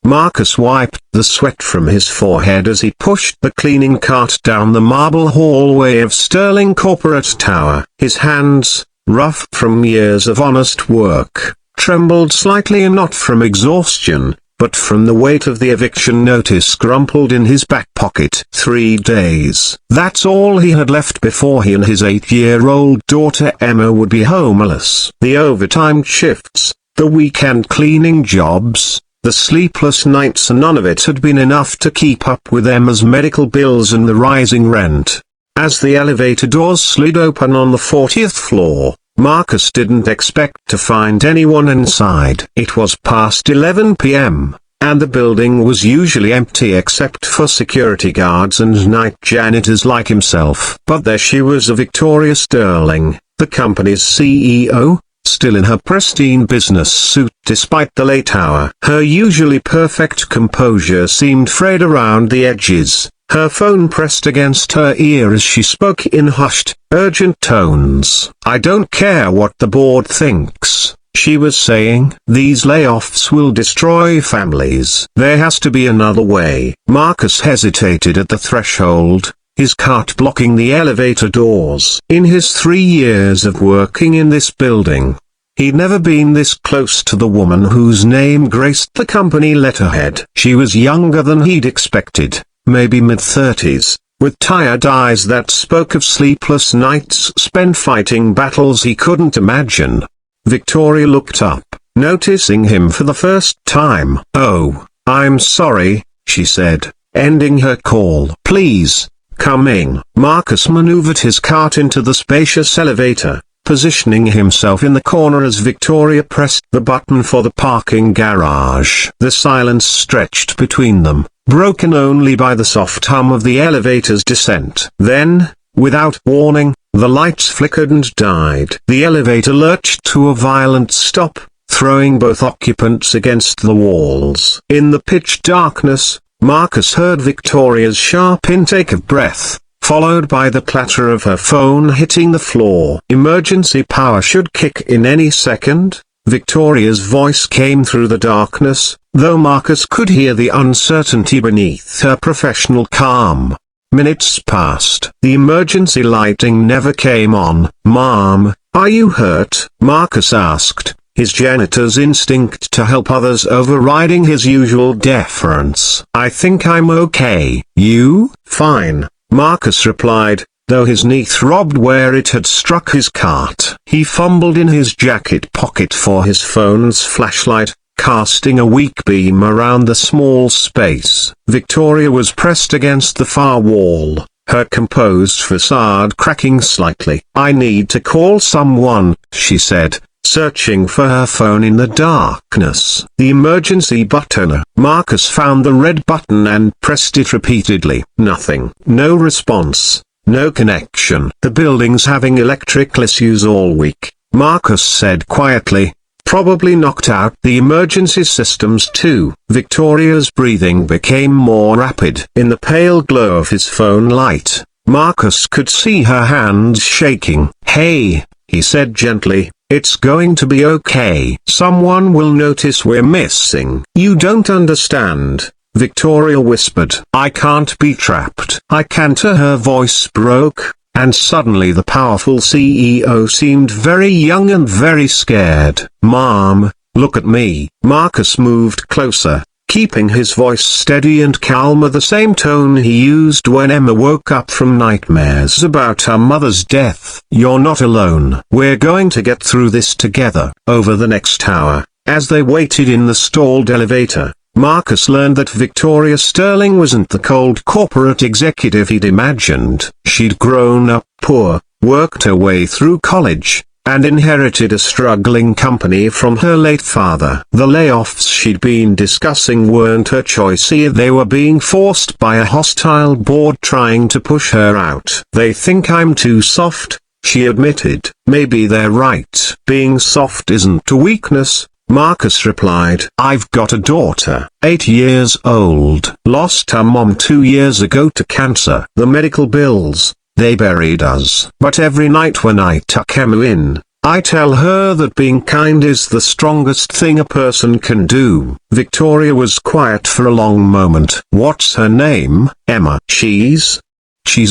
Marcus wiped the sweat from his forehead as he pushed the cleaning cart down the marble hallway of Sterling Corporate Tower. His hands, rough from years of honest work, trembled slightly, and not from exhaustion, but from the weight of the eviction notice crumpled in his back pocket. 3 days. That's all he had left before he and his 8-year-old daughter Emma would be homeless. The overtime shifts, the weekend cleaning jobs, the sleepless nights, and none of it had been enough to keep up with Emma's medical bills and the rising rent. As the elevator doors slid open on the 40th floor, Marcus didn't expect to find anyone inside. It was past 11 p.m., and the building was usually empty except for security guards and night janitors like himself. But there she was, Victoria Sterling, the company's CEO, still in her pristine business suit despite the late hour. Her usually perfect composure seemed frayed around the edges, her phone pressed against her ear as she spoke in hushed, urgent tones. "I don't care what the board thinks," she was saying. "These layoffs will destroy families. There has to be another way." Marcus hesitated at the threshold, his cart blocking the elevator doors. In his 3 years of working in this building, he'd never been this close to the woman whose name graced the company letterhead. She was younger than he'd expected, maybe mid-30s, with tired eyes that spoke of sleepless nights spent fighting battles he couldn't imagine. Victoria looked up, noticing him for the first time. "Oh, I'm sorry," she said, ending her call. "Please, come in." Marcus maneuvered his cart into the spacious elevator, positioning himself in the corner as Victoria pressed the button for the parking garage. The silence stretched between them, broken only by the soft hum of the elevator's descent. Then, without warning, the lights flickered and died. The elevator lurched to a violent stop, throwing both occupants against the walls. In the pitch darkness, Marcus heard Victoria's sharp intake of breath, followed by the clatter of her phone hitting the floor. "Emergency power should kick in any second," Victoria's voice came through the darkness, though Marcus could hear the uncertainty beneath her professional calm. Minutes passed. The emergency lighting never came on. "Mom, are you hurt?" Marcus asked, his janitor's instinct to help others overriding his usual deference. "I think I'm okay." "You?" "Fine," Marcus replied, though his knee throbbed where it had struck his cart. He fumbled in his jacket pocket for his phone's flashlight, casting a weak beam around the small space. Victoria was pressed against the far wall, her composed facade cracking slightly. "I need to call someone," she said, searching for her phone in the darkness. "The emergency button." Marcus found the red button and pressed it repeatedly. Nothing. No response. No connection. "The building's having electrical issues all week," Marcus said quietly. "Probably knocked out the emergency systems too." Victoria's breathing became more rapid. In the pale glow of his phone light, Marcus could see her hands shaking. "Hey," he said gently, "it's going to be okay. Someone will notice we're missing." "You don't understand," Victoria whispered. "I can't be trapped." "I can't." Her voice broke, and suddenly the powerful CEO seemed very young and very scared. "Mom, look at me." Marcus moved closer, keeping his voice steady and calm at the same tone he used when Emma woke up from nightmares about her mother's death. "You're not alone. We're going to get through this together." Over the next hour, as they waited in the stalled elevator, Marcus learned that Victoria Sterling wasn't the cold corporate executive he'd imagined. She'd grown up poor, worked her way through college, and inherited a struggling company from her late father. The layoffs she'd been discussing weren't her choice either. They were being forced by a hostile board trying to push her out. "They think I'm too soft," she admitted. "Maybe they're right. Being soft isn't a weakness," Marcus replied. "I've got a daughter, 8 years old. Lost her mom 2 years ago to cancer. The medical bills, they buried us. But every night when I tuck Emma in, I tell her that being kind is the strongest thing a person can do. Victoria was quiet for a long moment. What's her name? Emma. She's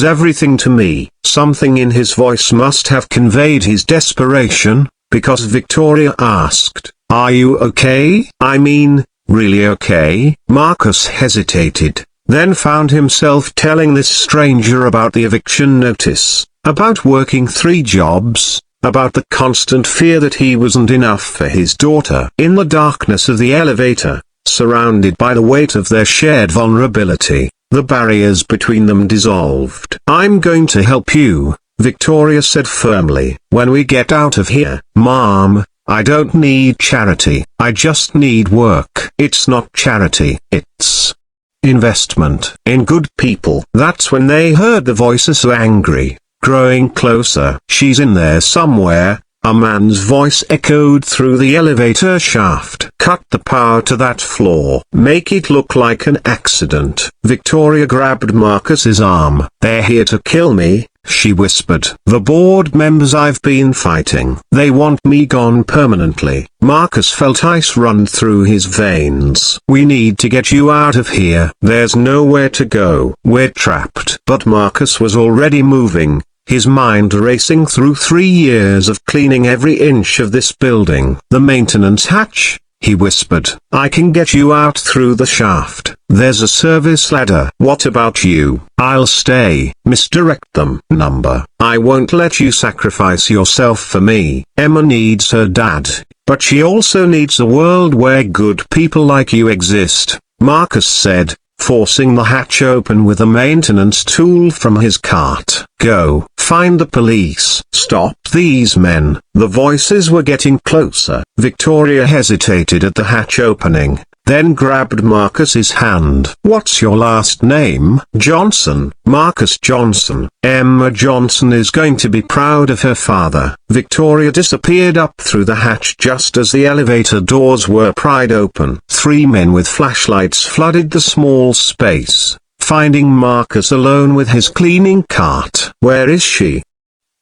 everything to me. Something in his voice must have conveyed his desperation, because Victoria asked, "Are you okay? I mean, really okay?" Marcus hesitated, then found himself telling this stranger about the eviction notice, about working 3 jobs, about the constant fear that he wasn't enough for his daughter. In the darkness of the elevator, surrounded by the weight of their shared vulnerability, the barriers between them dissolved. "I'm going to help you," Victoria said firmly. "When we get out of here, Mom, I don't need charity. I just need work." "It's not charity, it's investment in good people." That's when they heard the voices, so angry, growing closer. "She's in there somewhere," a man's voice echoed through the elevator shaft. "Cut the power to that floor. Make it look like an accident." Victoria grabbed Marcus's arm. "They're here to kill me," she whispered. "The board members I've been fighting. They want me gone permanently." Marcus felt ice run through his veins. "We need to get you out of here. There's nowhere to go. We're trapped." But Marcus was already moving, his mind racing through 3 years of cleaning every inch of this building. "The maintenance hatch," he whispered. "I can get you out through the shaft. There's a service ladder." "What about you?" "I'll stay." "Misdirect them." "Number." "I won't let you sacrifice yourself for me." Emma needs her dad, but she also needs a world where good people like you exist, Marcus said, forcing the hatch open with a maintenance tool from his cart. "Go, find the police. Stop these men." The voices were getting closer. Victoria hesitated at the hatch opening, then grabbed Marcus's hand. "What's your last name?" "Johnson." "Marcus Johnson." "Emma Johnson is going to be proud of her father." Victoria disappeared up through the hatch just as the elevator doors were pried open. 3 men with flashlights flooded the small space, finding Marcus alone with his cleaning cart. "Where is she?"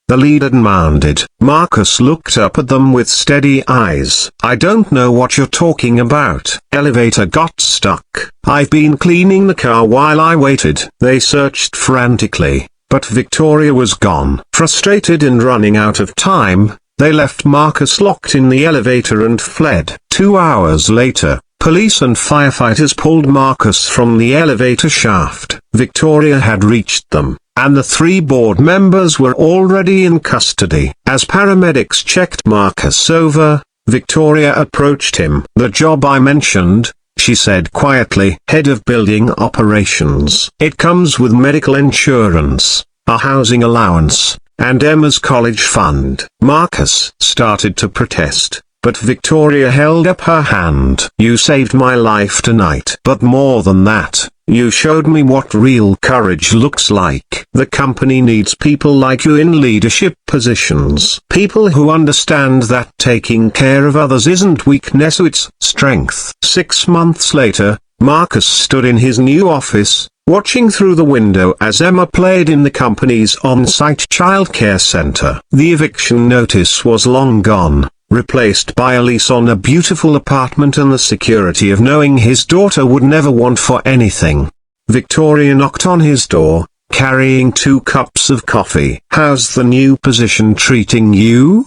the leader demanded. Marcus looked up at them with steady eyes. "I don't know what you're talking about." "Elevator got stuck. I've been cleaning the car while I waited." They searched frantically, but Victoria was gone. Frustrated and running out of time, they left Marcus locked in the elevator and fled. 2 hours later, police and firefighters pulled Marcus from the elevator shaft. Victoria had reached them, and the 3 board members were already in custody. As paramedics checked Marcus over, Victoria approached him. "The job I mentioned," she said quietly. "Head of building operations. It comes with medical insurance, a housing allowance, and Emma's college fund." Marcus started to protest, but Victoria held up her hand. "You saved my life tonight. But more than that, you showed me what real courage looks like. The company needs people like you in leadership positions. People who understand that taking care of others isn't weakness, it's strength." 6 months later, Marcus stood in his new office, watching through the window as Emma played in the company's on-site childcare center. The eviction notice was long gone, replaced by a lease on a beautiful apartment and the security of knowing his daughter would never want for anything. Victoria knocked on his door, carrying 2 cups of coffee. "How's the new position treating you?"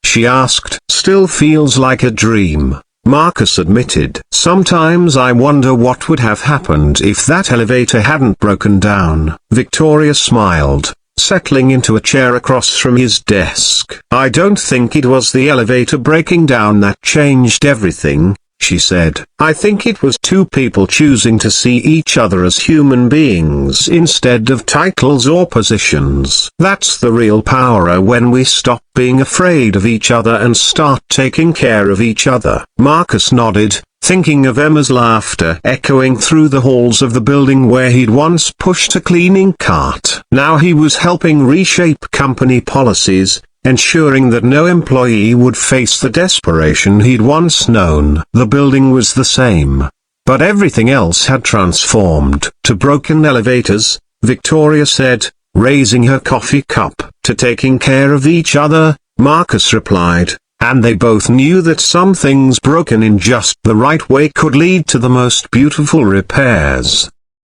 she asked. "Still feels like a dream," Marcus admitted. "Sometimes I wonder what would have happened if that elevator hadn't broken down." Victoria smiled, settling into a chair across from his desk. "I don't think it was the elevator breaking down that changed everything," she said. "I think it was 2 people choosing to see each other as human beings instead of titles or positions. That's the real power, when we stop being afraid of each other and start taking care of each other." Marcus nodded, thinking of Emma's laughter echoing through the halls of the building where he'd once pushed a cleaning cart. Now he was helping reshape company policies, ensuring that no employee would face the desperation he'd once known. The building was the same, but everything else had transformed. "To broken elevators," Victoria said, raising her coffee cup, "to taking care of each other, Marcus replied, and they both knew that some things broken in just the right way could lead to the most beautiful repairs.